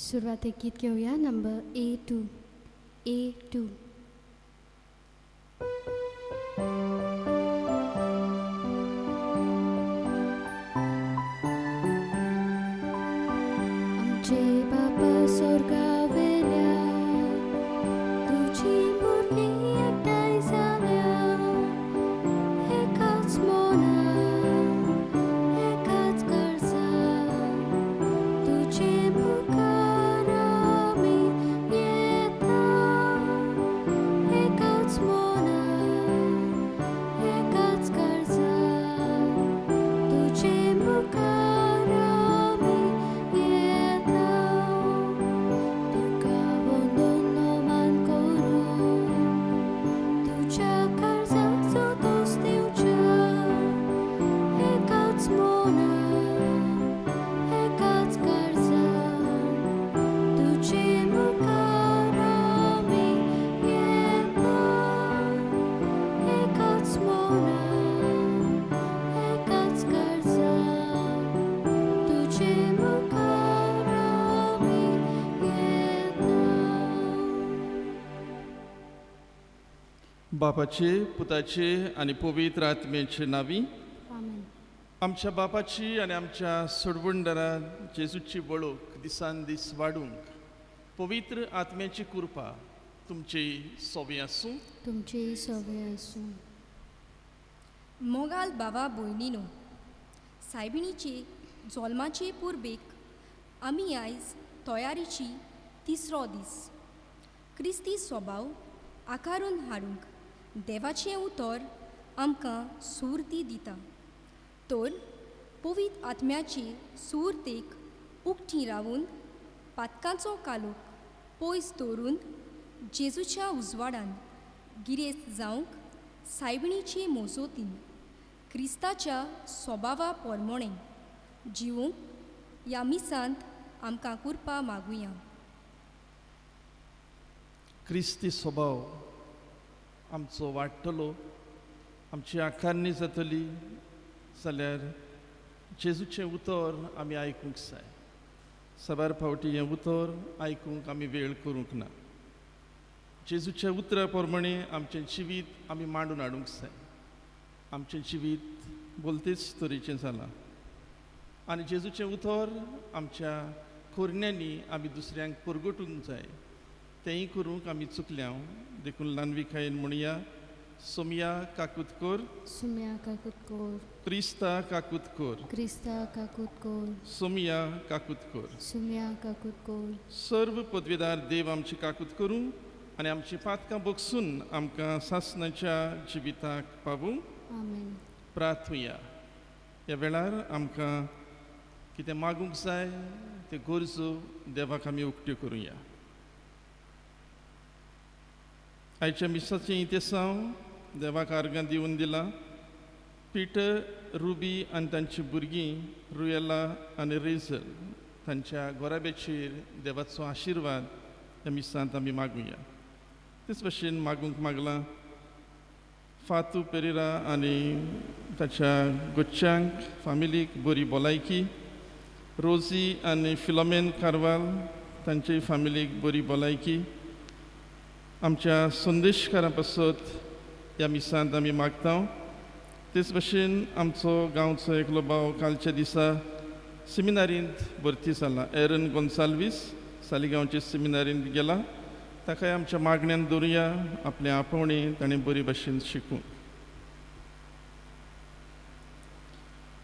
सुरुवातीक गीत घेऊया नंबर A2. आमचे बाबा स्वर्गावेल्या तुझी मुरली एकठांय जाल्या एकाच मोना एकाच गरजा तुझे मुखार आमी येता एकाच मोना एकाच गरजा तुझे मुखार आमी येता तुका वंदन करून तुझ्या काळजाचो दोस दिवच्या एकाच मोना एकाच गरजा तुझे मुखार आमी येता एकाच मोना एकाच गरजा तुझे मुखार आमी येता. बापाचे पुताचे आणि पवित्र आत्म्याचे नावी आमेन. आमच्या बापाची आणि आमच्या सोडवणदारा जेजूची वळख दिसान दीस वाडूंक पवित्र आत्म्याची कृपा तुमची सोबी आसूं. तुमची सवय आसूं. मोगाल बाबा भयणीनो, सायबिणीचे जल्माचे पुर्बेक आमी आयज तयारीची तिसरो दीस. क्रिस्ती स्वभाव आकारून हाडूंक देवाचें उतर आमकां सुर्ती दिता. तर पवित्र आत्म्याचे सुर्तेक उक्ती रावून पातकांचो कालोक पयस दवरून जेजूच्या उजवाडान गिरेस्त जावंक सायबिणीचे मोजोतीन क्रिस्ताच्या स्वभावा पोरमोणें जिवूंक ह्या मिसांत आमकां कृपा मागुया. क्रिस्ती स्वभाव आमचो वाडटलो, आमची आकारणी जातली जाल्यार जेजूचें उतर आमी आयकूंक जाय. सबार फावटी हें उतर आयकूंक आमी वेळ करूंक ना. जेजूच्या उतरा प्रमाणे आमचें जिवीत आमी मांडून हाडूंक जाय. आमचें जिवीत बोलतेच तरेचें जालां आनी जेजूचें उतर आमच्या कोरण्यांनी आमी दुसऱ्यांक परगटूंक जाय. तेंय करूंक आमी चुकल्या. देखून ल्हानविकायेन म्हणया, सोमया काकुतकोर सुम्या काकुतकोर क्रिस्ता काकुतकोर क्रिस्ता काकुतकोर सोमया काकुतकोर. सुम्या काकुतकोर. सर्व पदवीदार देव आमची काकूत करूं आनी आमची पातकां बगसून आमकां सासणाच्या जिविताक पावूं. आमेन. प्रार्थुया. ह्या वेळार आमकां कितें मागूंक जाय ते गरजो देवाक आमी उक्त्यो करुया. आयच्या मिसाचें इतिसांव देवाक आर्गां दिवन दिलां. पिटर, रुबी आनी तांचीं भुरगीं रुयेला आनी रेझल तांच्या गोराब्याचेर देवाचो आशिर्वाद ह्या मिसांत आमी मागुया. तेच भशेन मागूंक मागलां फातू पेरेरा आनी ताच्या गोच्च्यांक फामिलीक बरी भलायकी. रोजी आनी फिलोमेन कारवाल तांचे फामिलीक बरी भलायकी. आमच्या संदेशकारां पासत ह्या मिसांत आमी मागता. तेच भशेन आमचो गांवचो एकलो भाव कालच्या दिसा सेमिनारींत भरती जाला. एरन गोन्साल्वीस सालिगांवचे सेमिनारींत गेला. ताकाय आमच्या मागण्यांत दवरुया. आपले आपोवणें ताणें बरे भशेन शिकूं.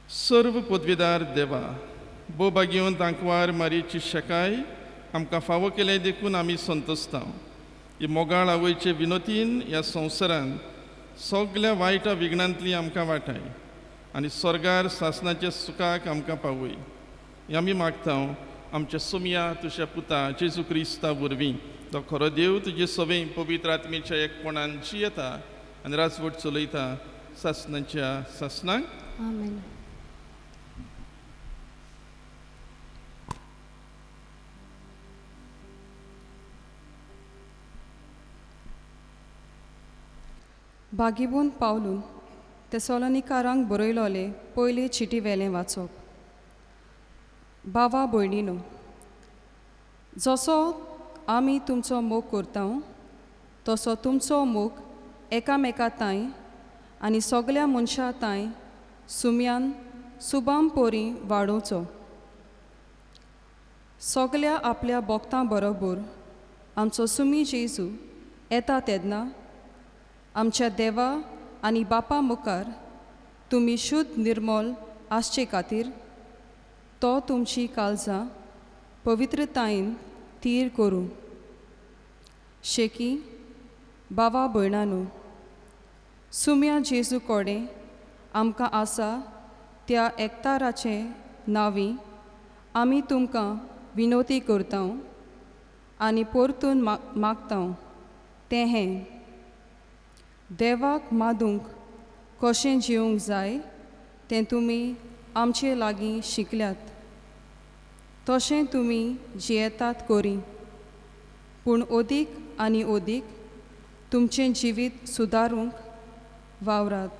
सर्व पदवीदार देवा, बोबा घेवन तांकवार मारयेची शेकाय आमकां फावो केले देखून आमी संतोसता. ही मोगाळ आवयचे विनोतीन ह्या संवसारांत सगळ्या वायटा विघ्नांतली आमकां वाटाय आनी स्वर्गार सासणाच्या सुखाक आमकां पावय. हें आमी मागता आमच्या सोमया तुज्या पुता जेजू क्रिस्ता वरवीं. तो खरो देव तुजे सवें पवित्र आत्मेच्या एकपणान जियेता आनी राजवट चलयता सासणाच्या सासणाक. आमेन. बागीबून पावलून तेसोलोनिकारांक बरयलोले पयले चिटी वेलें वाचप. बावा भयणीनो, जसो आमी तुमचो मोग करता तसो तुमचो मोग एकामेका ताई आनी सगल्या मनशां ताई सुम्यान सुबाम पोरी वाडोवचो. सगल्या आपल्या भोगतां बरोबर आमचो सुमी जेजू येता तेन्ना आमच्या देवा आनी बापा मुखार तुमी शुद्ध निर्मल आसचे खातीर तो तुमची काळजां पवित्रतायेन तीर करूं. शेकी बावा भयणांनो, सुम्या जेजू कोडे आमकां आसा त्या एकताराचे नांवी आमी तुमकां विनोती करता आनी परतून मागता तें हें: देवाक मादूंक कशें जिवंक जाय तें तुमी आमचे लागीं शिकल्यात. तशें तुमी जियेतात कोरी, पूण ओदीक आनी ओदीक तुमचें जिवीत सुदारूंक वावरात.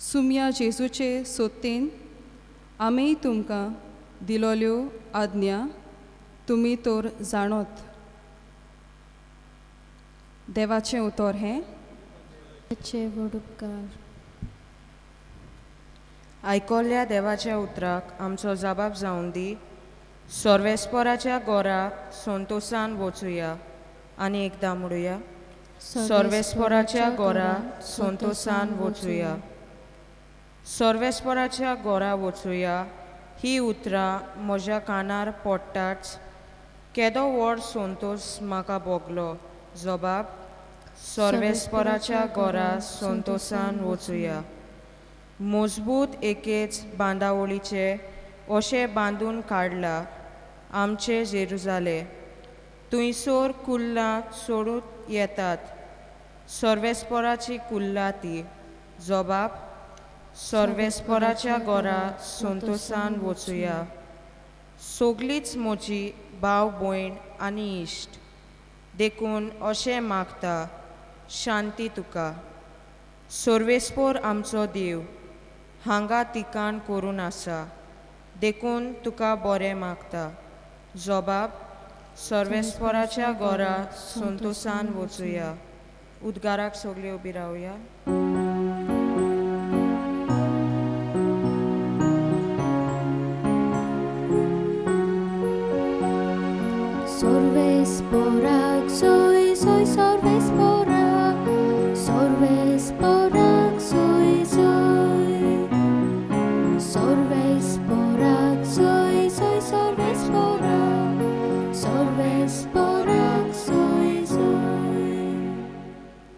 सुम्या जेजूचे सोत्तेन आमीय तुमकां दिलोल्यो आज्ञा तुमी तर जाणोत. देवाचें उतर हें: देवाचे व्हड उपकार. आयकोल्ल्या देवाच्या उतराक आमचो जबाब जावन दी. सर्वेस्पराच्या घोराक संतोशान वचुया. आनी एकदां म्हणुया: सर्वेस्पराच्या घोराक संतोशान वचुया. सर्वेस्पराच्या घोरा वचुया ही उतरां म्हज्या कानार पडटाच केदो व्हड संतोश म्हाका भोगलो. जबाब: सर्वेस्पराच्या घोरा संतोशान वचुया. मजबूत एकेच बांदावळीचे अशे बांदून काडला आमचे जेरुजाले. थंयसर कुल्लां सोडून येतात. सर्वेस्पराची कुल्लां ती. जबाब: सर्वेस्पराच्या घोरा संतोशान वचुया. सगलींच म्हजी भाव भयण आनी इश्ट देखून अशें मागता: शांती तुका. सर्वेस्पर आमचो देव हांगा तिकाण करून आसा देखून तुका बरें मागता. जबाब: सर्वेस्पराच्या घोरा संतोशान वचुया. उद्गाराक सगळीं उबी रावया. Sorvesporak soy, soy sorvesporak, sorvesporak soy, soy. Sorvesporak soy, soy sorvesporak, sorvesporak soy, soy.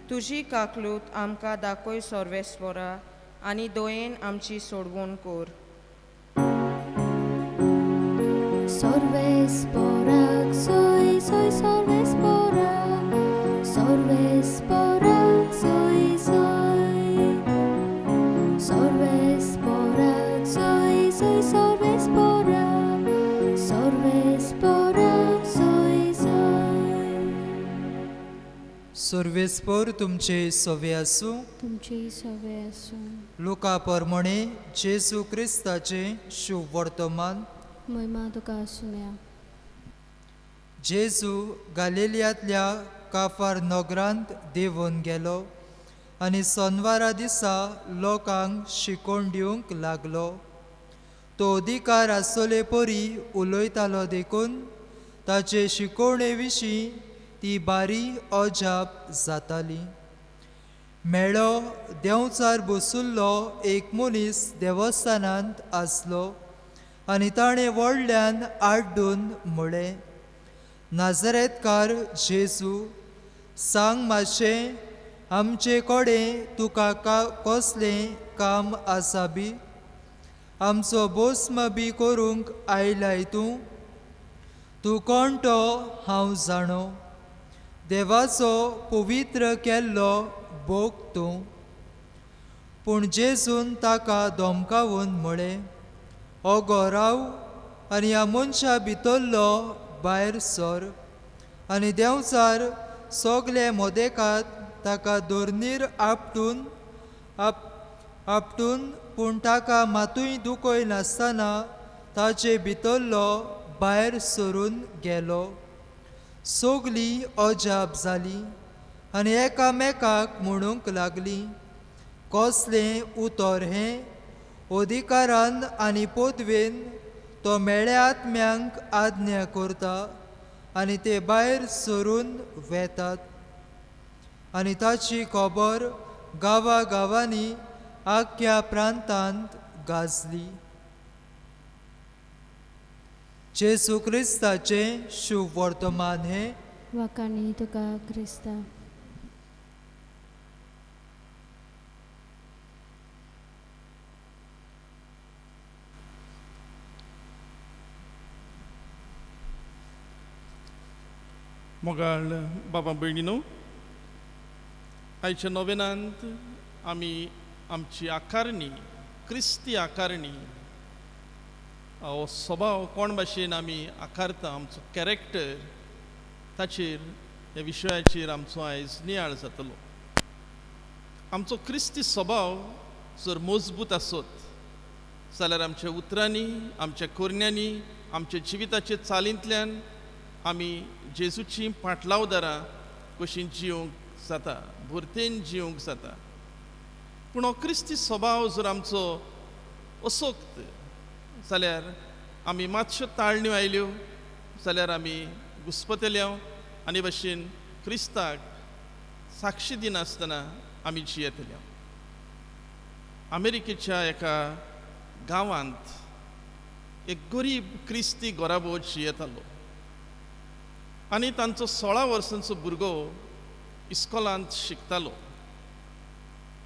तुजी काकलूत आमकां दाखय सर्वेस्परा आनी दोयेन आमची सोडवण core. Sorvesporak soy, soy sorvesporak, sorvesporak soy, soy. Sorvesporak soy, soy sorvesporak, sorvesporak soy, soy. सर्वेस्पर तुमचे सवे आसूं. तुमची सवे आसूं. लुका परमणे जेजू क्रिस्ताचे शुभ वर्तमान. महिमा तुका आसूं. जेजू गालिलियांतल्या काफार नगरांत देंवून गेलो आनी सोनवारा दिसा लोकांक शिकोवन दिवंक लागलो. तो अधिकार आसले परी उलयतालो देखून ताचे शिकोवणे विशीं ती बारी अजाप जाताली. मेळो देंवचार बसुल्लो एक मनीस देवस्थानांत आसलो आनी ताणें व्हडल्यान आड्डून म्हळें: नाजरेतकार जेजू, सांग मातशें आमचे कडेन तुका कसलें काम आसा बी? आमचो भस्म बी करूंक आयलाय तूं कोण तो हांव जाणो. देवाचो पवित्र केल्लो भोग तूं. पूण जेजून ताका धमकावून म्हळें: ओगो राव आनी ह्या मनशा भितरलो भायर सर. आनी देंवचार सगले मोदेकात ताका दोर्नीर आपटून पूण ताका मातूय दुखय नासतना ताचे भितरलो भायर सरून गेलो. सगलीं अजाप जालीं आनी एकामेकाक म्हणूंक लागलीं, कसलें उतर हें? अधिकारान आनी पदवेन तो मेळ्या आत्म्यांक आज्ञा करता आनी ते भायर सरून वेतात. आनी ताची खबर गांवांनी आख्या प्रांतांत गाजली. जेसू क्रिस्ताचें शुभ वर्तमान हें. वाकाणी तुका क्रिस्ता. मोगाळ बाबा भयणीनो, आयच्या नोवेनांत आमी आमची आकारणी, क्रिस्ती आकारणी, हो स्वभाव कोण भाशेन आमी आकारता, आमचो कॅरेक्टर, ताचेर ह्या विशयाचेर आमचो आयज नियाळ जातलो. आमचो क्रिस्ती स्वभाव जर मजबूत आसत जाल्यार आमच्या उतरांनी, आमच्या कोरण्यांनी, आमच्या जिविताच्या चालींतल्यान आमी जेजूची पाटलावदारां कशीं जिवंक जाता, भरतेन जिवंक जाता. पूण हो क्रिस्ती स्वभाव जर आमचो असोक्त जाल्यार आमी मातश्यो ताळण्यो आयल्यो जाल्यार आमी घुस्पतल्यो आनी भाशेन क्रिस्ताक साक्षी दिनासतना आमी जियेतल्यो. अमेरिकेच्या एका गांवांत एक गरीब क्रिस्ती घोराबो जियेतालो आनी तांचो 16 वर्सांचो भुरगो इस्कॉलांत शिकतालो.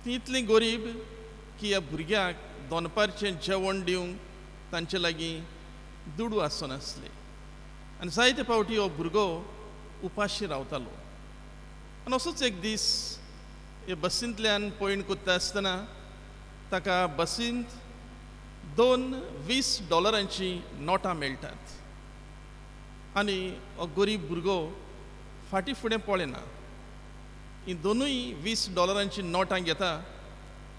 ती इतली गरीब की ह्या भुरग्याक दोनपारचें जेवण दिवंक तांचे लागीं दुडू आसनासले आनी जायते फावटी हो भुरगो उपाशी रावतालो. आनी असोच एक दीस हे बसींतल्यान पयण कोत्ता आसतना ताका बसींत 2 $20 नोटां मेळटात आनी हो गरीब भुरगो फाटीं फुडें पळयना. ही दोनूय $20 नोटां घेता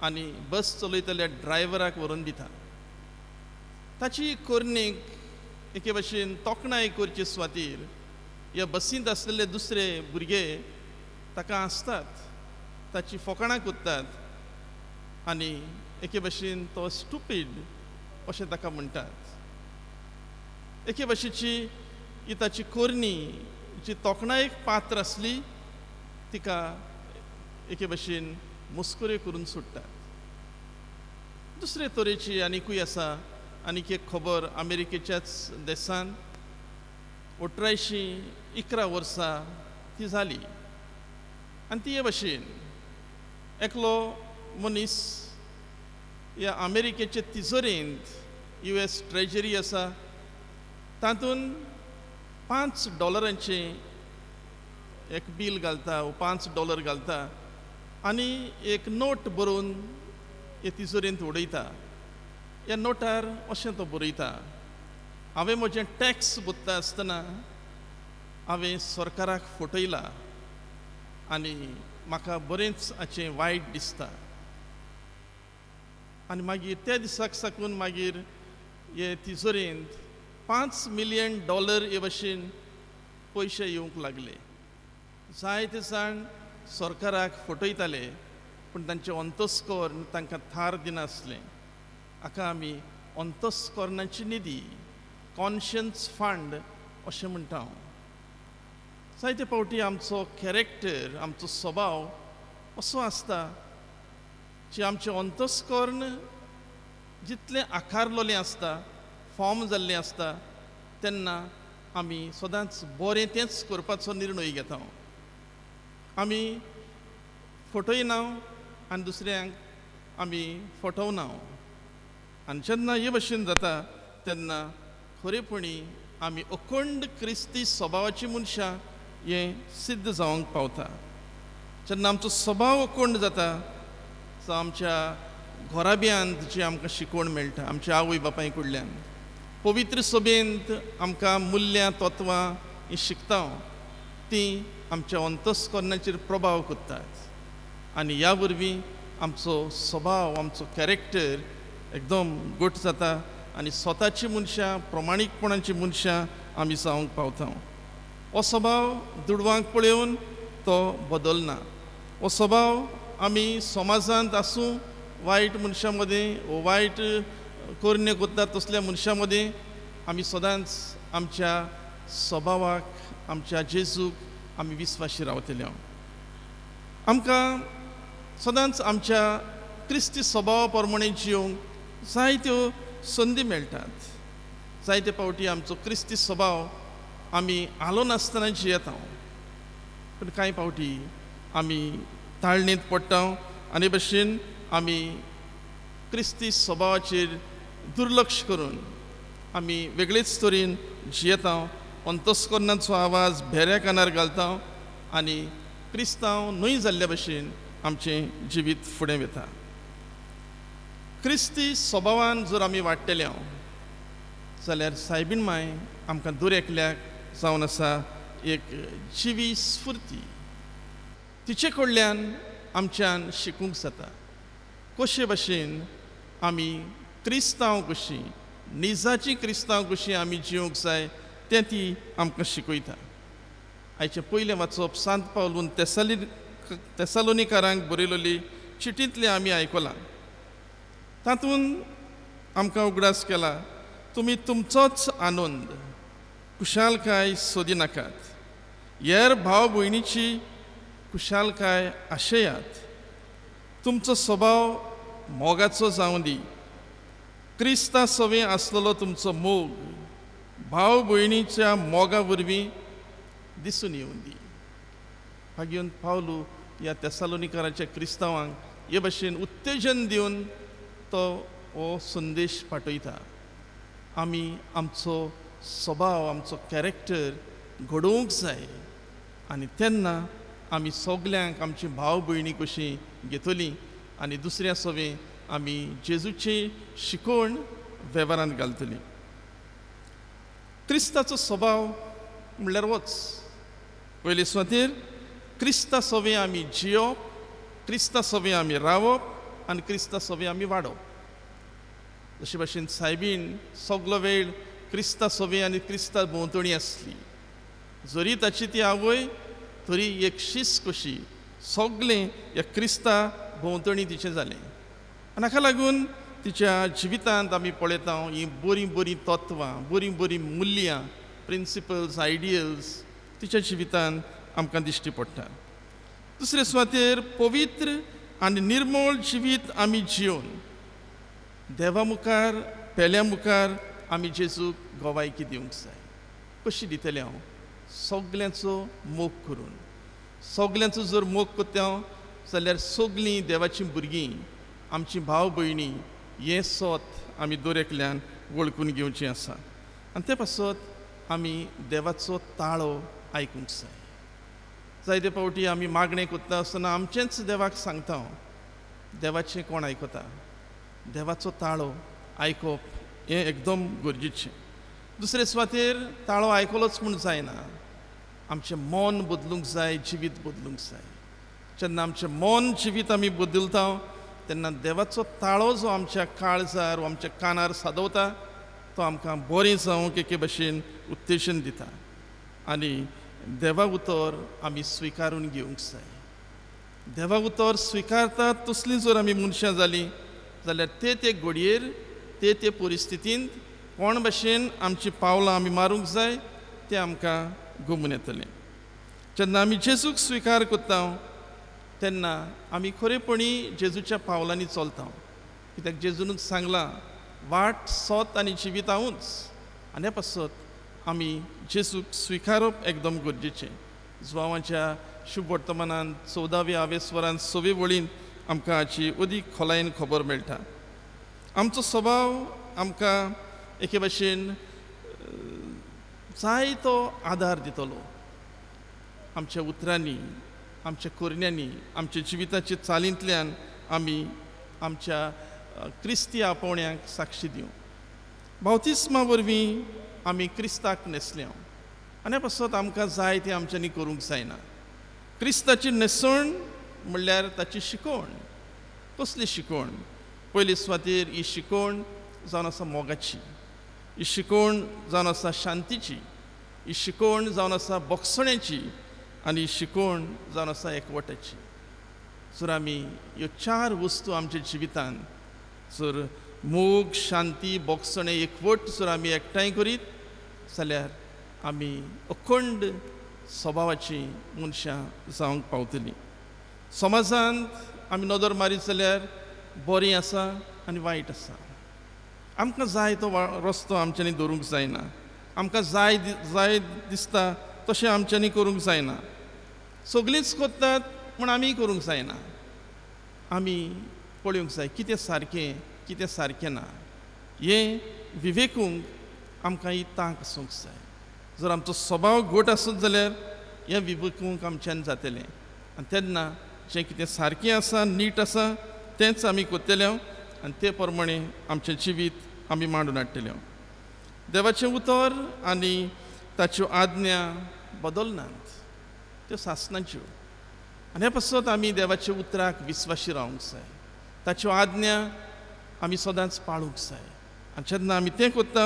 आनी बस चलयतल्या ड्रायव्हराक व्हरून दिता. ताची कोरणेक एके भाशेन तोखणाय करचे सुवातेर ह्या बसींत आसलेले दुसरे भुरगे ताका आसतात, ताची फकाणां कोत्तात आनी एके भाशेन तो स्टुपीड अशें ताका म्हणटात. एके भाशेची ही ताची कोरणी जी तोखणायेक पात्र आसली तिका एके भाशेन मुस्कुऱ्यो करून सोडटात. दुसरे तरेची आनिकूय आसा. आनीक एक खबर अमेरिकेच्याच देशांत 1811 वर्सां ती जाली आनी ती हे भाशेन एकलो मनीस ह्या अमेरिकेचे तिजोरेंत US ट्रेजरी आसा तातूंत $5 एक बील घालता, $5 घालता आनी एक नोट बरोवन हे तिजोरेंत उडयता. ह्या नोटार अशें तो बरयता, हांवें म्हजें टॅक्स भरता आसतना हांवें सरकाराक फटयलां आनी म्हाका बरेंच हाचें वायट दिसता. आनी मागीर त्या दिसाक साकून मागीर हे तिजोरेंत $5 मिलियन हे भाशेन पयशे येवंक लागले. जायते जाण सरकाराक फटयताले पूण तांचे अंतस्करण तांकां थार दिनासलें. हाका आमी अंतस्करणाची निधी, कॉन्शियन्स फंड अशें म्हणटा हांव. जायते फावटी आमचो कॅरेक्टर, आमचो स्वभाव असो आसता जी आमचें अंतस्करण जितलें आकारलोलें आसता, फॉर्म जाल्लें आसता तेन्ना आमी सदांच बरें तेंच करपाचो निर्णय घेता. आमी फटयना आनी दुसऱ्यांक आमी फटोवना. आनी जेन्ना हे भाशेन जाता तेन्ना खरेपणी आमी अखंड क्रिस्ती स्वभावाची मनशां हें सिद्ध जावंक पावता. जेन्ना आमचो स्वभाव अखंड जाता तो आमच्या घोराब्यांत जी आमकां शिकवण मेळटा आमच्या आवय बापाय कडल्यान, पवित्र सभेंत आमकां मुल्यां तत्वां ही शिकता ती आमच्या अंतस्करणाचेर प्रभाव करतात आनी ह्या वरवीं आमचो स्वभाव, आमचो कॅरेक्टर एकदम घट जाता आनी स्वताची मनशां प्रमाणीकपणाची मनशां आमी जावंक पावता. हो स्वभाव दुडवांक पळोवन तो बदलना. हो स्वभाव आमी समाजांत आसूं वायट मनशां मदें वो वायट कोरण्यो कोत्तात तसल्या मनशां मदें आमी सदांच आमच्या स्वभावाक आमच्या जेजूक आमी विस्वाशी रावतले. आमकां सदांच आमच्या क्रिस्ती स्वभावा प्रमाणे जिवंक जायत्यो संदी मेळटात. जायते फावटी आमचो क्रिस्ती स्वभाव आमी आलो नासतना जियेता, पूण कांय फावटी आमी ताळणेंत पडटा आनी भशेन आमी क्रिस्ती स्वभावाचेर दुर्लक्ष करून आमी वेगळेच तरेन जियेता, अंतस्करणाचो आवाज भेऱ्या कानार घालता आनी क्रिस्तांव न्हय जाल्ल्या भशेन आमचें जिवीत फुडें वता. क्रिस्ती स्वभावान जर आमी वाडटले जाल्यार सायबीण माय आमकां दर एकल्याक जावन आसा एक जिवी स्फूर्ती. तिचे कडल्यान आमच्यान शिकूंक जाता कशे भशेन आमी क्रिस्तांव कशीं निजाची क्रिस्तांव कशीं आमी जिवंक जाय तें ती आमकां शिकयता. आयचें पयलें वाचप सांत पावलून तेसालोनिकारांक बरयलोली चिटींतलें आमी आयकलां. तातूंत आमकां उगडास केला, तुमी तुमचोच आनंद खुशालकाय सोदिनाकात, हेर भाव भयणीची खुशालकाय आशयात. तुमचो स्वभाव मोगाचो जावं दी. क्रिस्ता सवें आसलेलो तुमचो मोग भाव भयणीच्या मोगा वरवीं दिसून येवं दी. हागेवन पावलू ह्या तेसालोनिकाराच्या क्रिस्तांवांक हे भशेन उत्तेजन दिवन तो हो संदेश पाठयता. आमी आमचो स्वभाव आमचो कॅरेक्टर घडोवंक जाय आनी तेन्ना आमी सगल्यांक आमची भाव भयणी कशीं घेतलीं आनी दुसऱ्या सवें आमी जेजूची शिकवण वेव्हारांत घालतलीं. क्रिस्ताचो स्वभाव म्हणल्यार होच. पयले सुवातेर क्रिस्ता सवें आमी जियोप, क्रिस्ता सवें आमी रावप आनी क्रिस्ता सवें आमी वाडप. जशे भाशेन सायबीण सगलो वेळ क्रिस्ता सवें आनी क्रिस्ता भोंवतणी आसली. जरी ताची ती आवय तरी एक शीस कशी सगलें ह्या क्रिस्ता भोंवतणी तिचें जालें. आनी हाका लागून तिच्या जिवितांत आमी पळयता ही बरीं बरीं तत्वां, बरीं बरीं मुल्यां, प्रिंसिपल्स, आयडियल्स तिच्या जिवितांत आमकां दिश्टी पडटा. दुसरे सुवातेर पवित्र आनी निर्मळ जिवीत आमी जिवन देवा मुखार पेल्या मुखार आमी जेजूक गोवायकी दिवंक जाय. कशी दितले हांव? सगल्यांचो मोग करून. सगल्यांचो जर मोग कोत्ता जाल्यार सगलीं देवाचीं भुरगीं आमची भाव भयणी हें सोत आमी दर एकल्यान वळखून घेवचें आसा. आनी ते पासत आमी देवाचो ताळो आयकूंक जाय. जायते फावटी आमी मागणें कोत्ता आसतना आमचेंच देवाक सांगता, देवाचें कोण आयकता? देवाचो ताळो आयकप हें एकदम गरजेचें. दुसरे सुवातेर ताळो आयकलोच म्हूण जायना, आमचें मन बदलूंक जाय, जिवीत बदलूंक जाय. जेन्ना आमचें मन जिवीत आमी बदलता तेन्ना देवाचो ताळो जो आमच्या काळजार वा आमच्या कानार सादवता तो आमकां बरें जावंक एके भशेन उत्तेजन दिता. आनी देवा उतर आमी स्विकारून घेवंक जाय. देवा उतर स्विकारतात तसलीं जर आमी मनशां जालीं जाल्यार ते घडयेर ते परिस्थितींत कोण भशेन आमची पावलां आमी मारूंक जाय तें आमकां गमून येतलें. जेन्ना आमी जेजूक स्विकार करता तेन्ना आमी खरेपणी जेजूच्या पावलांनी चलता. कित्याक जेजूनच सांगलां, वाट सोत आनी जिवीत हांवूच. आनी हे पासत आमी जेजूक स्विकारप एकदम गरजेचें. जुवांवाच्या शुभ वर्तमानांत 14व्या आवेस्वरांत 6वे वळीन आमकां हाची अदीक खोलायेन खबर मेळटा. आमचो स्वभाव आमकां एके भशेन जायतो आदार दितलो. आमच्या उतरांनी, आमच्या कोरण्यांनी, आमच्या जिविताच्या चालींतल्यान आमी आमच्या क्रिस्ती आपोवण्यांक साक्षी दिवं. बावतिस्मा वरवीं आमी क्रिस्ताक न्हेसल्या आनी पासत आमकां जाय तें आमच्यांनी करूंक जायना. क्रिस्ताची न्हेसण म्हणल्यार ताची शिकवण. कसली शिकवण? पयले सुवातेर ही शिकवण जावन आसा मोगाची, ही शिकवण जावन आसा शांतीची, ही शिकवण जावन आसा बोगसण्याची, आनी ही शिकवण जावन आसा एकवटाची. जर आमी ह्यो 4 वस्तू आमच्या जिवितांत जर मोग, शांती, बोगसणें, एकवट जर आमी एकठांय करीत जाल्यार आमी अखंड स्वभावाची मनशां जावंक पावतलीं. समाजांत आमी नदर मारीत जाल्यार बरें आसा आनी वायट आसा. आमकां जाय तो रस्तो आमच्यांनी दवरूंक जायना. आमकां जाय दिसता तशें आमच्यांनी करूंक जायना. सगळींच करतात पूण आमीय करूंक जायना. आमी पळोवंक जाय कितें सारकें, कितें सारकें ना. हें विवेकूंक आमकां ही तांक आसूंक जाय. जर आमचो स्वभाव घट आसत जाल्यार हें विवेकूंक आमच्यान जातलें. आनी तेन्ना जें कितें सारकें आसा, नीट आसा तेंच आमी करतले आनी ते प्रमाणे आमचें जिवीत आमी मांडून हाडटले. देवाचें उतर आनी ताच्यो आज्ञा बदलनात, त्यो सासणाच्यो. आनी हे पासत आमी देवाच्या उतराक विस्वाशी रावंक जाय. ताच्यो आज्ञा आमी सदांच पाळूंक जाय. आनी जेन्ना आमी तें करता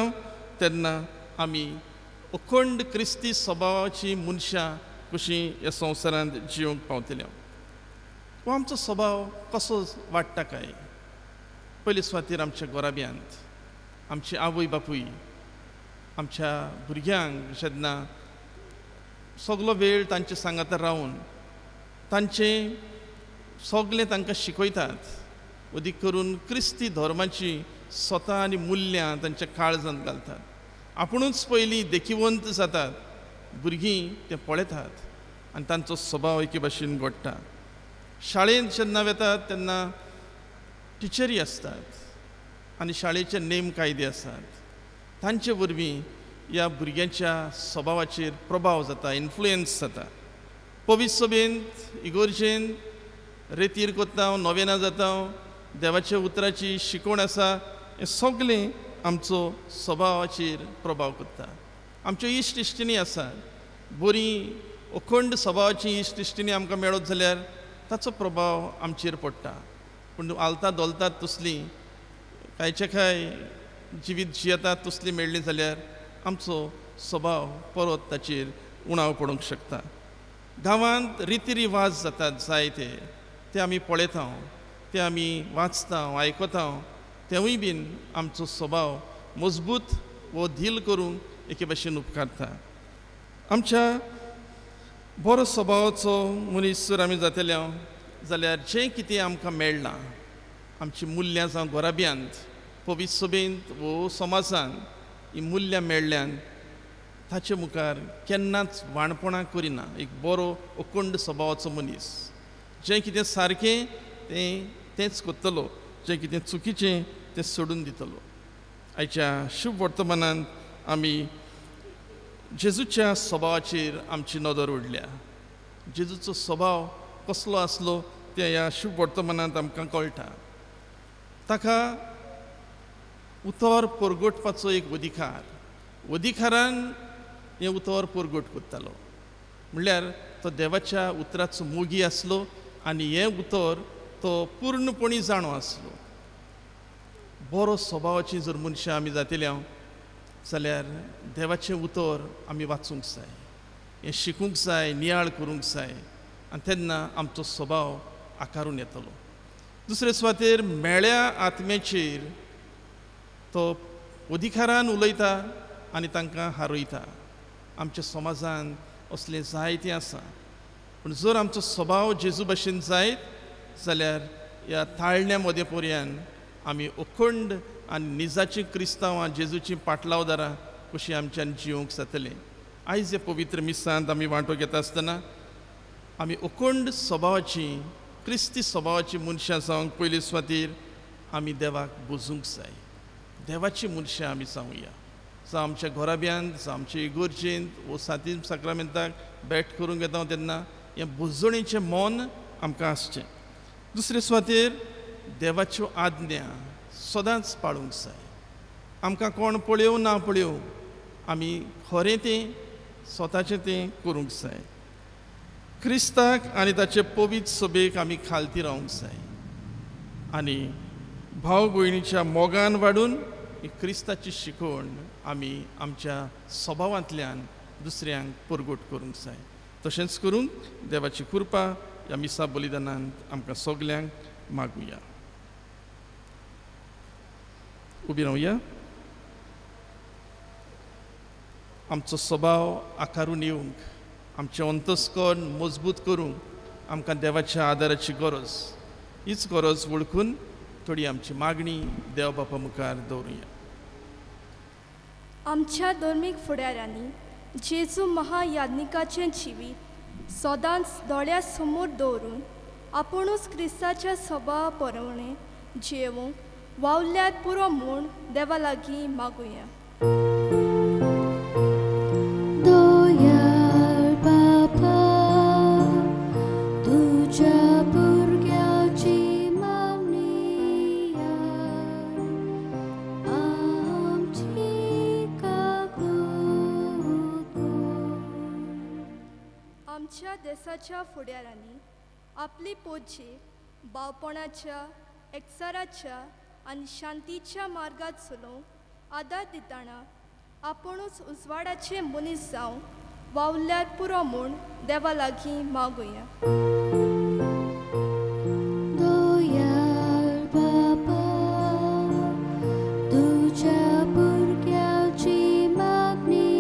तेन्ना आमी अखंड क्रिस्ती स्वभावाची मनशां कशीं ह्या संवसारांत जिवंक पावतलीं. हो आमचो स्वभाव कसो वाडटा काय? पयले सुवातेर आमच्या गोराब्यांत आमची आवय बापूय आमच्या भुरग्यांक जेन्ना सगलो वेळ तांचे सांगातार रावन तांचें सगलें तांकां शिकयतात. अदीक करून क्रिस्ती धर्माची स्वता आनी मुल्यां तांच्या काळजांत घालतात. आपुणूच पयलीं देखीवंत जातात. भुरगीं तें पळयतात आनी तांचो स्वभाव एके भाशेन घडटा. शाळेंत जेन्ना वेतात तेन्ना टिचरी आसतात आनी शाळेचे नेम कायदे आसात. तांचे वरवीं ह्या भुरग्यांच्या स्वभावाचेर प्रभाव जाता, इन्फ्लुयन्स जाता. पवित्र सभेंत, इगोर्जेंत रेतीर कोत्ता, नोवेना जाता, देवाच्या उतराची शिकवण आसा, हें सगलें आमचो स्वभावाचेर प्रभाव करता. आमच्यो इश्ट इश्टिणी आसात. बरी अखंड स्वभावाची इश्ट इश्टिणी आमकां मेळत जाल्यार ताचो प्रभाव आमचेर पडटा. पूण आलता दोलतात तसलीं कांयचे कांय जिवीत जियेतात तसलीं मेळ्ळीं जाल्यार आमचो स्वभाव परत ताचेर उणाव पडूंक शकता. गांवांत रिती रिवाज जातात जायते, ते आमी पळयता, ते आमी वाचता, आयकता. तेवूय बीन आमचो स्वभाव मजबूत वो धील करूंक एके भाशेन उपकारता. आमच्या बरो स्वभावाचो मनीस जर आमी जातले जाल्यार जें कितें आमकां मेळ्ळां, आमची मुल्यां जावं गोराब्यांत, पवित्र सभेंत वो समाजांत ही मुल्यां मेळ्ळ्यान ताचे मुखार केन्नाच वाणपणां करिना. एक बरो अखंड स्वभावाचो मनीस जें कितें सारकें तेंच करतलो, जें कितें चुकीचें तें सोडून दितलो. आयच्या शुभ वर्तमानांत आमी जेजूच्या स्वभावाचेर आमची नदर उडल्या. जेजूचो स्वभाव कसलो आसलो तें ह्या शुभ वर्तमानांत आमकां कळटा. ताका उतर परगटपाचो एक अधिकारान हें उतर परगट करतालो. म्हणल्यार तो देवाच्या उतराचो मोगी आसलो आनी हें उतर तो पूर्णपणी जाणो आसलो. बरो स्वभावाची जर मनशां आमी जातलीं जाल्यार देवाचें उतर आमी वाचूंक जाय, हें शिकूंक जाय, नियाळ करूंक जाय, आनी तेन्ना आमचो स्वभाव आकारून येतलो. दुसरे सुवातेर मेळ्या आत्म्याचेर तो अधिकारान उलयता आनी तांकां हारयता. आमच्या समाजांत असलें जायतें आसा. पूण जर आमचो स्वभाव जेजू भाशेन जायत जाल्यार ह्या ताळण्या मदें पर्यान आमी अखंड आनी निजाची क्रिस्तांवां जेजूची पाटलावदारां कशीं आमच्यान जिवंक जातलें. आयज हे पवित्र मिसांत आमी वांटो घेता आसतना आमी अखंड स्वभावाची, क्रिस्ती स्वभावाची मनशां जावंक पयले सुवातेर आमी देवाक बुजूंक जाय. देवाची मनशां आमी जावया. जावं आमच्या घोराब्यांत, जावं आमच्या इगोर्जेंत वो सातीम साक्रामेंताक भेट करूंक येता तेन्ना हें बुजवणेचें मन आमकां आसचें. दुसरे सुवातेर देवाच्यो आज्ञा सदांच पाळूंक जाय. आमकां कोण पळयोव ना पळयोव आमी खरें तें स्वताचें तें करूंक जाय. क्रिस्ताक आनी ताचे पवित्र सभेक आमी खालती रावंक जाय आनी भाव भयणीच्या मोगान वाडून ही क्रिस्ताची शिकवण आमी आमच्या स्वभावांतल्यान दुसऱ्यांक परगट करूंक जाय. तशेंच करून देवाची कृपा ह्या मिसा बलिदानांत आमकां सगल्यांक मागुया. उबी रावया. आमचो स्वभाव आकारून येवंक, आमचें अंतस्करण मजबूत करूंक आमकां देवाच्या आदाराची गरज. हीच गरज वळखून थोडी आमची मागणी देव बापा मुखार दवरुया. आमच्या धर्मीक फुडाऱ्यांनी जेजू महायाज्ञिकाचें जिवीत सदांच दोळ्या समोर दवरून आपुणूच क्रिस्ताच्या सभा परवणे जेवूंक वावल्यात पुरो म्हूण देवा लागीं मागुया. दयाळ बापा, तुझ्या भुरग्याची मागणी आमची आमच्या देशाच्या फुडाऱ्यांनी आपली पोटचे भावपणाच्या, एकचाराच्या आनी शांतीच्या मार्गात चलोवंक आदार दितना आपुणूच उजवाडाचे मनीस जावं वावल्यार पुरो म्हूण देवा लागीं मागुया. दयाळ बापा, तुझ्या भुरग्याची मागणी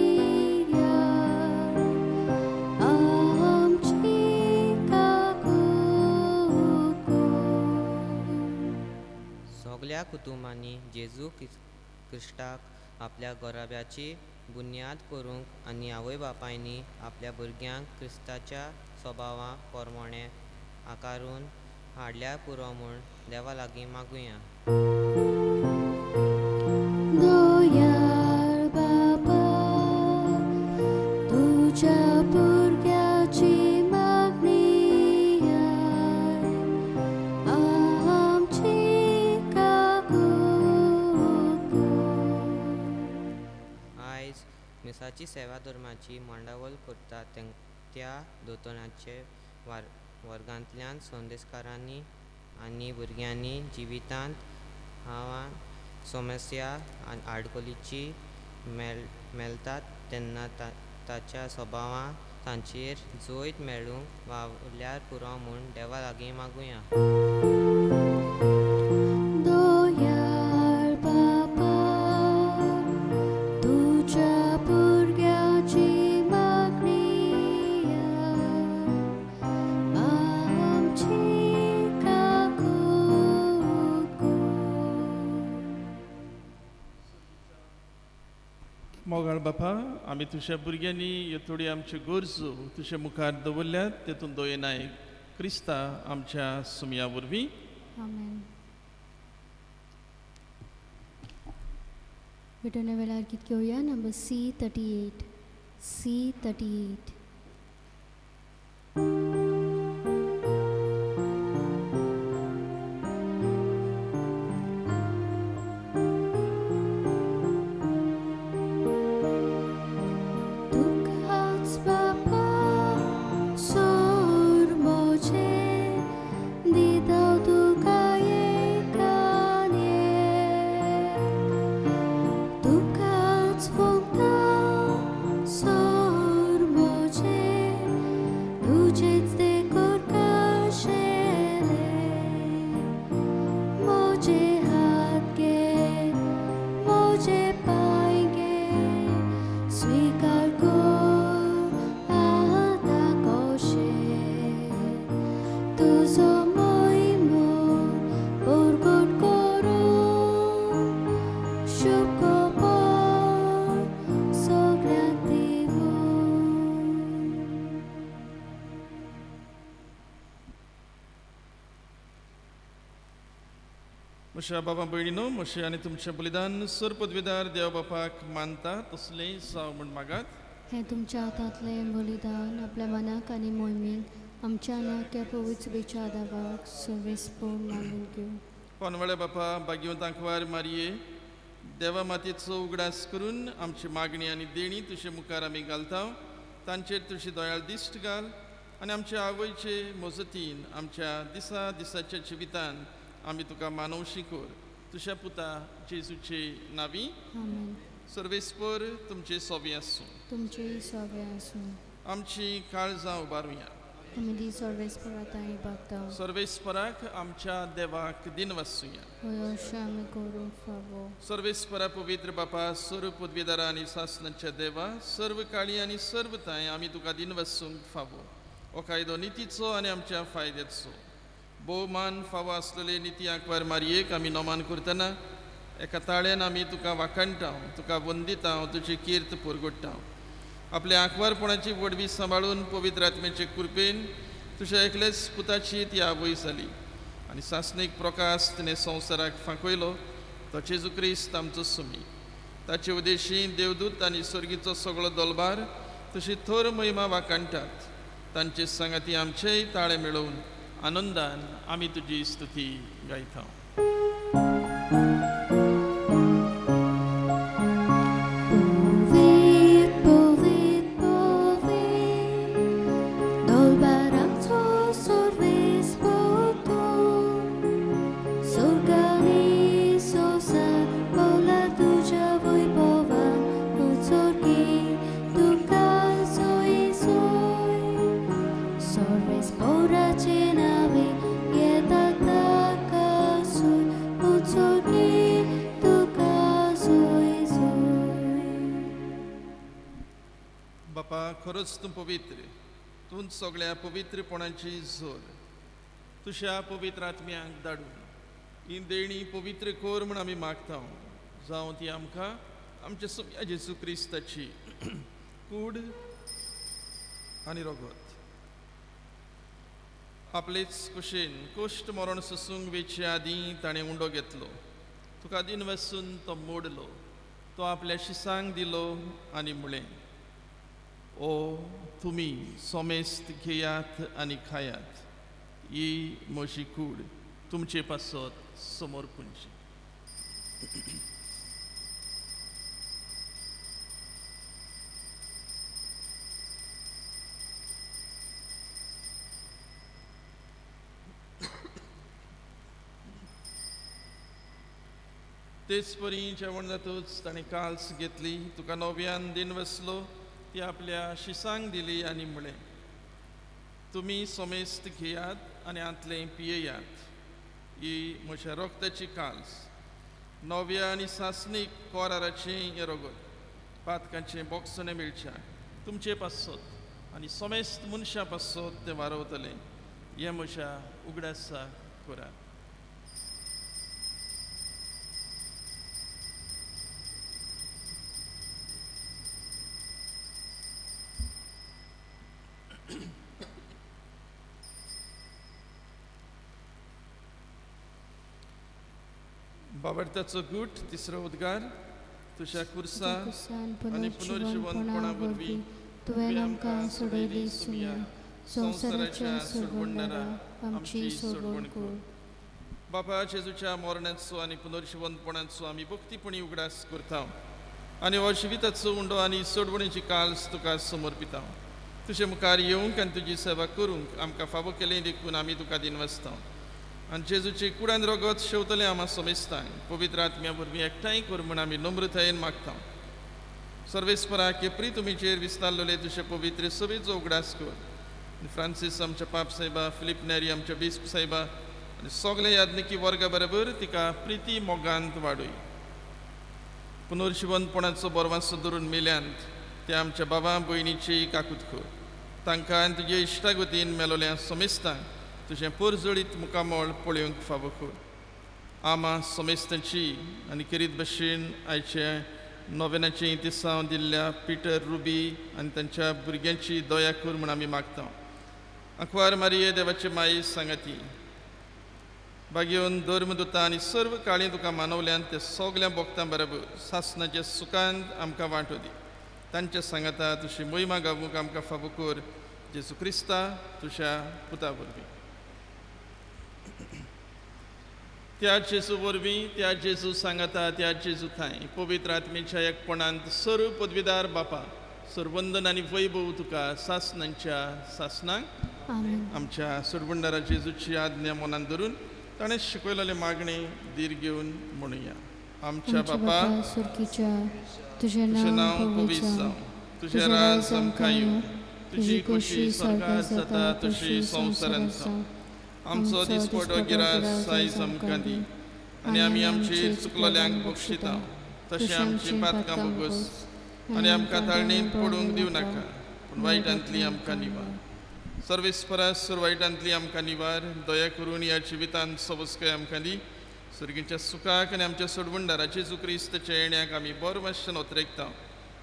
आमची सगळ्या कुटुंबांनी जेजू क्रिस्ताक आपल्या गोराब्याची बुन्याद करूंक आनी आवय बापायनी आपल्या भुरग्यांक क्रिस्ताच्या स्वभावा प्रमाणे आकारून हाडल्या पुरो म्हूण देवा लागीं मागुया. दयाळ बापा, तुझ्या भुरग्याची मागणी आमची आयज मिसाची सेवा धर्माची मांडावळ करता त्या दोतोरांचे वर्गांतल्यान संदेशकारांनी आनी भुरग्यांनी जिवितांत आव्हान, समस्या आनी आडकोलीची मेळटात तेन्ना ताच्या स्वभावां तांचेर जोयत मेळूंक वावल्यार पुरो म्हूण देवा लागीं मागुया. दयाळ बापा, तुझ्या भुरग्याची मागणी आमची मोगाळ बापा, आमी तुज्या भुरग्यांनी ह्यो थोडी आमच्यो गरजो तुज्या मुखार दवरल्यात, तेतून दोयनायक क्रिस्ता आमच्या सुमया वरवीं. आमेन. विटने वेळार गीत घेवया. Number C38. C38. दुःखाच बापा सोर मोजे दिदाव तुका एकाने दुःखाच भोगता सोर मोजे तुझेच ते कोरकाशेले मोजे हात घे मोजे पाय घे स्वीकार कर आता कोशे तुझो मोहिमो परगट करून शुभ खबर सगळ्यांक दिवूं. म्हज्या बाबा भयणीनो, म्हजें आनी तुमचें बलिदान सर पदवीदार देव बापाक मानता तसलें जावं म्हूण मागात. हें तुमच्या हातांतलें बलिदान आपल्या मनाक आनी मोहिमेक आमच्या नाक्या पवित्र विचाराक सर्वेस्पूर्ण मानून घेवं. पोनवळ्या बापा, भाग्यवंत आंकवार मारये, देवा मातयेचो उगडास करून आमची मागणी आनी देणी तुजे मुखार आमी घालता. तांचेर तुजी दयाळ दिश्ट घाल आनी आमच्या आवयचे मजतीन आमच्या दिसा दिसाच्या जिवितान आमी तुका मानवशी कर. तुझ्या पुता जेजूचे नावी आमेन. सर्वेस्पर तुमचे सोबी आसूं. तुमचेही सवे आसूं. आमची काळजां उबारुया. आमी दी सर्वेस्पराताय बागताव. सर्वेस्पराक आमच्या देवाक दिन वासूया. अशें आमी करूंक फावो. सर्वेस्परा पवित्र बापा सर्व पदवीदारा आनी सासणाच्या देवा सर्व काळी आनी सर्व ताय आमी तुका दिन वासूंक फावो. हो कायदो नितीचो आनी आमच्या फायद्याचो. भोवमान फावो आसलेले निती आंकवार मारयेक आमी नोमान करतना एका ताळ्यान आमी तुका वाखणटाव, तुका वंदितांव, तुजी कीर्त पुरगोडटाव. आपल्या आंकवारपणाची वडवी सांबाळून पवित्र आत्म्याचे कृपेन तुज्या एकलेच पुताची ती आवय जाली आनी सासणीक प्रकाश तिणें संवसाराक फांकयलो तो जेजू क्रिस्त आमचो सुमी. ताचे उदेशी देवदूत आनी सर्गीचो सगळो दलबार तशी थोर महिमा वाखणटात. तांचे सांगाती आमचेय ताळे मेळोवन आनंदान आमी तुजी स्तुती गायता. बापा खरोच तूं पवित्र, तूं सगळ्या पवित्रपणाची जोर तुझ्या पवित्र आत्म्याक धाडून ही देणी पवित्र कोर म्हण आमी मागता. जावं ती आमकां आमच्या सुम्या जेजू क्रिस्ताची कूड आनी रगत आपलेच कुशेन कोश्ट मरण सोसूंक वेचे आदीं ताणें उंडो घेतलो. तुका दिन वसून तो मोडलो, तो आपल्या शिसांक दिलो आनी म्हळें, ओ तुमी सोमेस्त घेयात आनी खायात, ही म्हजी कूड तुमचे पासत समोर पुंजी. तेच परी जेवण जातूच ताणें काल्स घेतली, तुका नव्यान दिन वसलो, ती आपल्या शिसांक दिली आनी म्हळें, तुमी सोमेस्त घेयात आनी आंतलें पियेयात, ही म्हज्या रोगताची काल्स. नव्या आनी सासणीक कोराराचें हें रगत पातकांचें बोगसणें मेळच्या तुमचे पासत आनी सोमेस्त मनशां पासत तें वारवतलें. हें म्हज्या उगडासा करात. बाबरताचो गूट तिसरो उद्गार. तुझ्या कुर्सा आनी पुनर्जीवनपणा वरवीं तुवें आमकां सोडयली सुम्या, संवसाराच्या सोडवणारा आमची सोडवण कर. बापा जेजूच्या मरणाचो आनी पुनर्जीवनपणाचो आमी भक्तीपणी उगडास करता आनी हो जिविताचो उंडो आनी सोडवणेची काल्स तुका समर्पिता. तुजे मुखार येवंक आनी तुजी सेवा करूंक आमकां फावो केलें देखून आमी तुका दिन वाचता. आनी जेजूचे कुडान रगत शेवतलें आमा सोमेस्तांक पवित्र आत्म्या वरवीं एकठांय कर म्हूण आमी नम्रतायेन मागता. सर्वेस्पराक केप्री तुमीचेर विस्तारलेले तुजे पवित्र सवेचो उगडास कर. फ्रांसीस आमच्या पाप साहेबा, फिलीप नेरी आमच्या बिस्प साहेबा आनी सगळे याज्ञिकी वर्गा बरोबर तिका प्रिती मोगांत वाडय. पुनर्जीवनपणाचो बरवासो धरून मेल्यांत त्या आमच्या बाबा भयणीची काकूत कर. तांकां आनी तुजे इश्टागतीन मेलोल्या सोमेस्तांक तुजें परजळीत मुखामोळ पळोवंक फावो कर. आमा सोमेस्तांची आनी किरीत भशेन आयचे नोवेनाचे इंतिसांव दिल्ल्या पिटर, रुबी आनी तांच्या भुरग्यांची दया कर म्हूण आमी मागता. आंकवार मारिये देवाचे माई सांगाती बागेवन धर्मदुतां आनी सर्व काळी तुका मानवल्यान ते सगळ्या भक्तां बरोबर सासणाच्या सुखांत आमकां वांटो दी. तांच्या सांगाता तुजी महिमा गावूंक आमकां फावो कर. जेजू क्रिस्ता तुज्या पुता वरवीं. त्या जेजू वरवीं, त्या जेजू सांगाता, त्या जेजू थंय पवित्र आत्मेच्या एकपणांत सर्व पदवीदार बापा सर्वंदन आनी वैभव तुका सासणांच्या सासणांक आमेन. आमच्या सोडवणदारा जेजूची आज्ञा मनांत धरून ताणें शिकयलेले मागणे धीर घेवन म्हणुया. आमच्या आमच्या बापा, बापा सुर्गीच्या, तुझें तुजें नांव नांव पवित्र पवित्र जावं, जावं, तुजें राज आमकां येवं, तुजी खोशी स्वर्गांत जाता तशी संवसारांत जावं. आमचो दिसपटो गिरास आयज आमकां दी, आनी आमी आमचेर चुकलोल्यांक बक्षिता, तशें आमची पातकां बोगस, आनी आमकां ताळणेंत पडूंक दिवं नाका, पूण वायटांतली आमकां निवार. सर्वेस्परास वायटांतली आमकां निवार, दया करून ह्या जिवितांत सोबस्कय आमकां दी. सुर्गीच्या सुखाक आनी आमच्या सोडवणदाराचे जेजू क्रिस्ताच्या येण्याक आमी बरो मातशें नोतरेकता.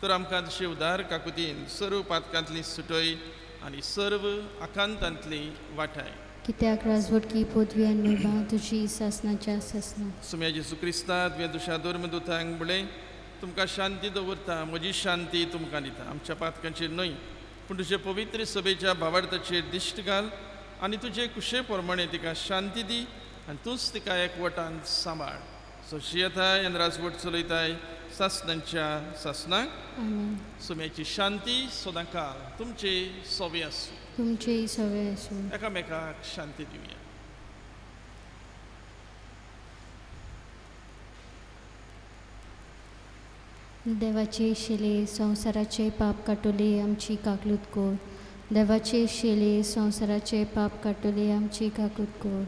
तर आमकां तशी उदार काकुतीन सर्व पातकांतली सुटय आनी सर्व आकांतांतली वाटाय. कित्याक राजवटकी पदवी आनी महिमा तुजी सासनाच्या सासना. सुम्या जेजू क्रिस्ता तुवें दुशा धर्मदुतांक म्हळें, तुमकां शांती दवरता, म्हजी शांती तुमकां दिता. आमच्या पातकांचेर न्हय, पूण तुजे पवित्र सभेच्या भावार्थाचेर दिश्ट घाल आनी तुजे कुशे प्रमाणे तिका शांती दी आनी तूंच तिका एकवटान सांबाळ. सशी येताय आनी राजवट चलयताय सासनांच्या सासनाक. आमेन. सुम्याची शांती सदां काल तुमचे सोबे आसूं. तुमचे सवय आसूं. एकामेकाक शांती दिवया. देवाचे शेले संवसाराचे पाप काटोले आमची काकलूत कोर. देवाचे शेले संवसाराचे पाप काटोले आमची काकूत कोर.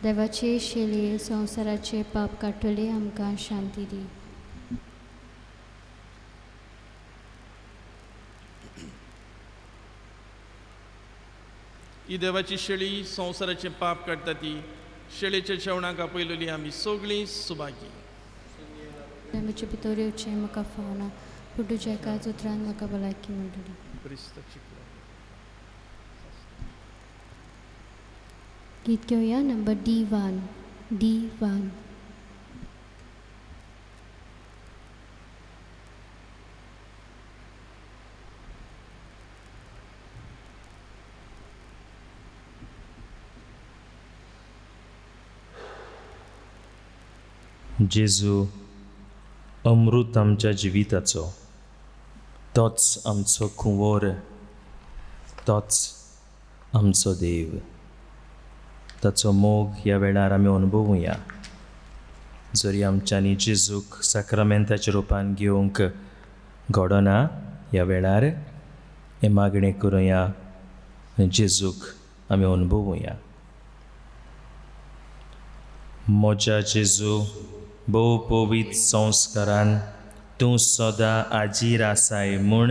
देवाचे शेले संवसाराचे पाप काटोले आमकां शांती दी. ही देवाची शेळी संवसाराचे पाप काडटा ती शेळेच्या जेवणाक आपयलेली आमी सगळीं सुभागी. देवाचे भितोऱ्योचे म्हाका फावना, पूण तुज्या एकाच उतरान म्हाका भलायकी मेळटली. गीत घेवया नंबर D1. D1. जेजू, अमृत आमच्या जिविताचो, तोच आमचो कुंवर, तोच आमचो देव. ताचो मोग ह्या वेळार आमी अनुभवुया. जरी आमच्यांनी जेजूक साक्रामेंताच्या रुपान घेवंक घडना, ह्या वेळार हे मागणें करुया, जेजूक आमी अनुभवुया. म्हज्या जेजू, भोव पवित्र संस्कारान तूं सदां आजीर आसाय म्हूण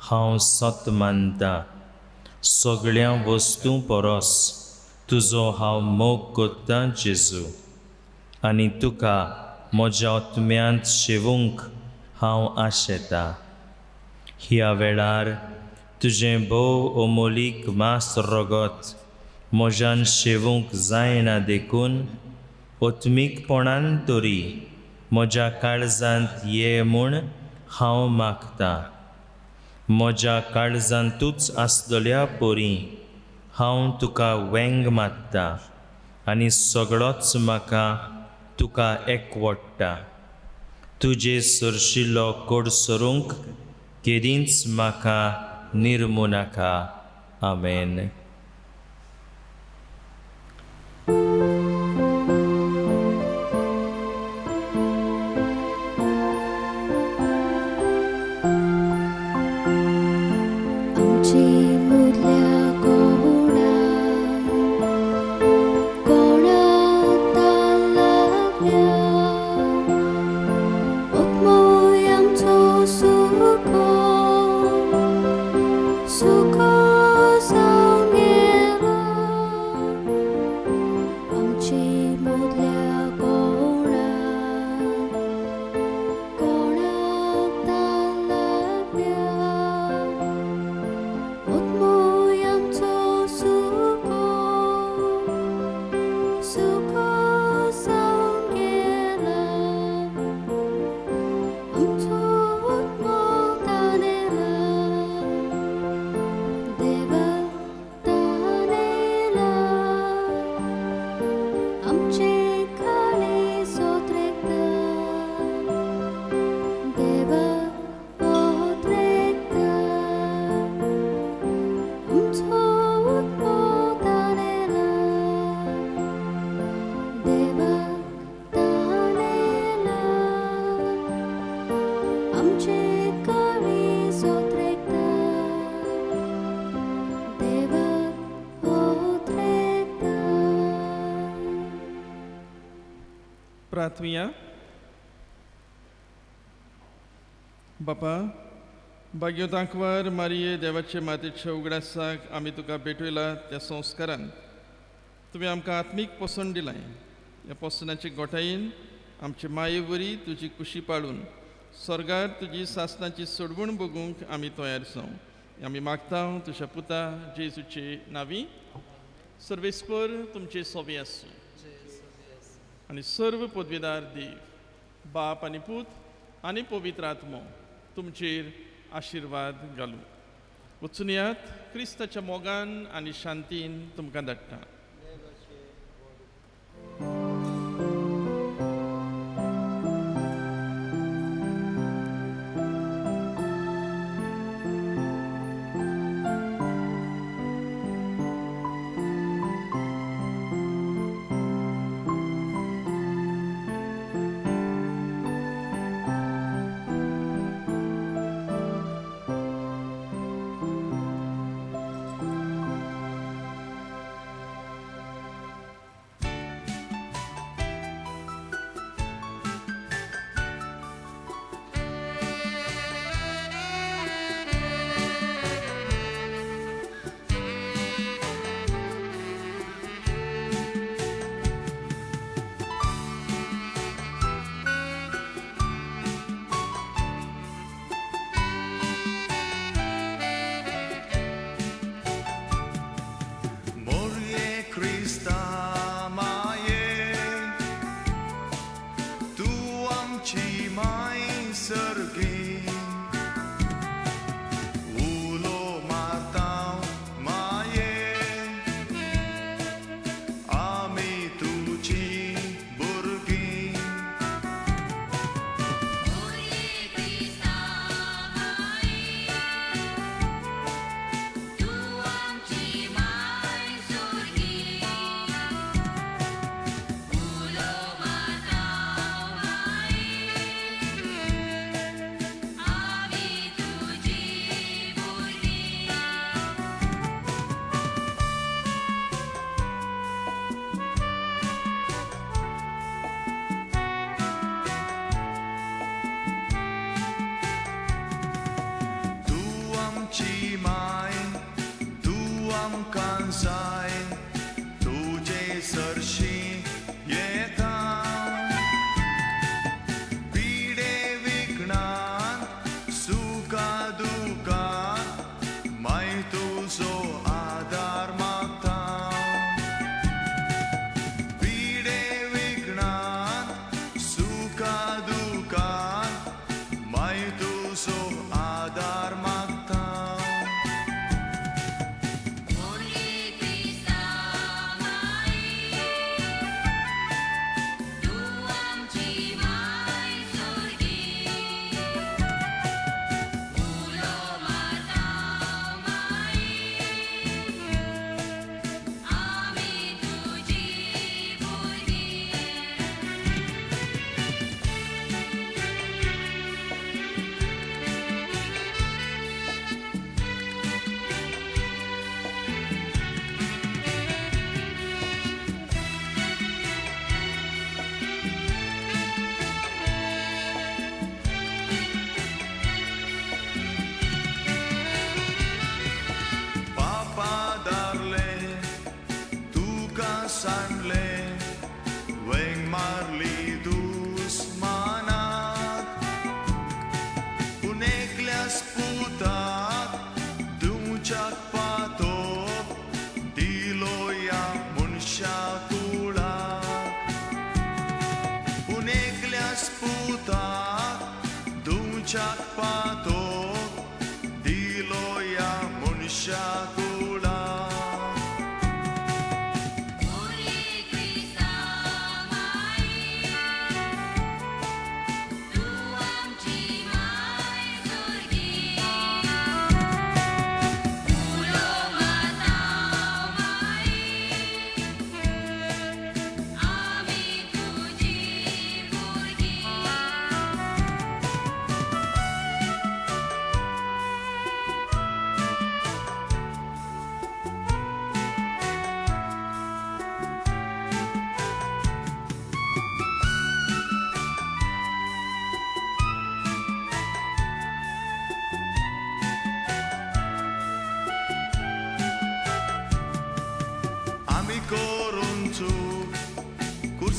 हांव सत मानतां. सगळ्या वस्तू परस तुजो हांव मोग करतां जेजू, आनी तुका म्हज्या आत्म्यांत शेवूंक हांव आशेतां. ह्या वेळार तुजें भोव अमोलीक मास रगत म्हज्यान शेवूंक जायना देखून ओत्मीकपणान तरी म्हज्या काळजांत ये म्हूण हांव मागतां. म्हज्या काळजांतूच आसतल्या परी हांव तुका वेंग मात्तां आनी सगळोच म्हाका तुका एकवडटा. तुजे सरशिल्लो कोड सरूंक केदींच म्हाका निर्मू नाका. आमेन. Suko sang आमचे काळीज उद्रेकता देवाक उद्रेकता. प्रार्थुया. बापा, भाग्यो दाखवार मारिये देवाचे मातेच्या उगडासाक आमी तुका भेटयला त्या संस्कारान तुवें आमकां आत्मीक पसंत दिलाय. ह्या पसनाचे गोठायेन आमचे माये वरी तुजी कुशी पाळून स्वर्गार तुजी सासनाची सोडवण बगूंक आमी तयार जावं. आमी मागता तुज्या पुता जेजूचे नांवी. सर्वेस्पर तुमचे सोबे आसूं आनी सर्व पदवीदार देव बाप आनी पूत आनी पवित्र आत्मो तुमचेर आशिर्वाद घालूं. वचून यात क्रिस्ताच्या मोगान आनी शांतीन तुमकां धाडटा.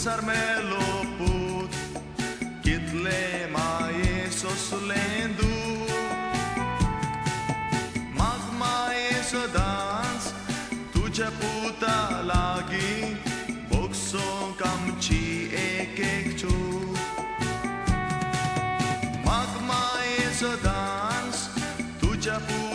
sarmelo put kitle mae soslendu magmae so dans tuja puta lagi bokso kamchi ek chu magmae so dans tuja puta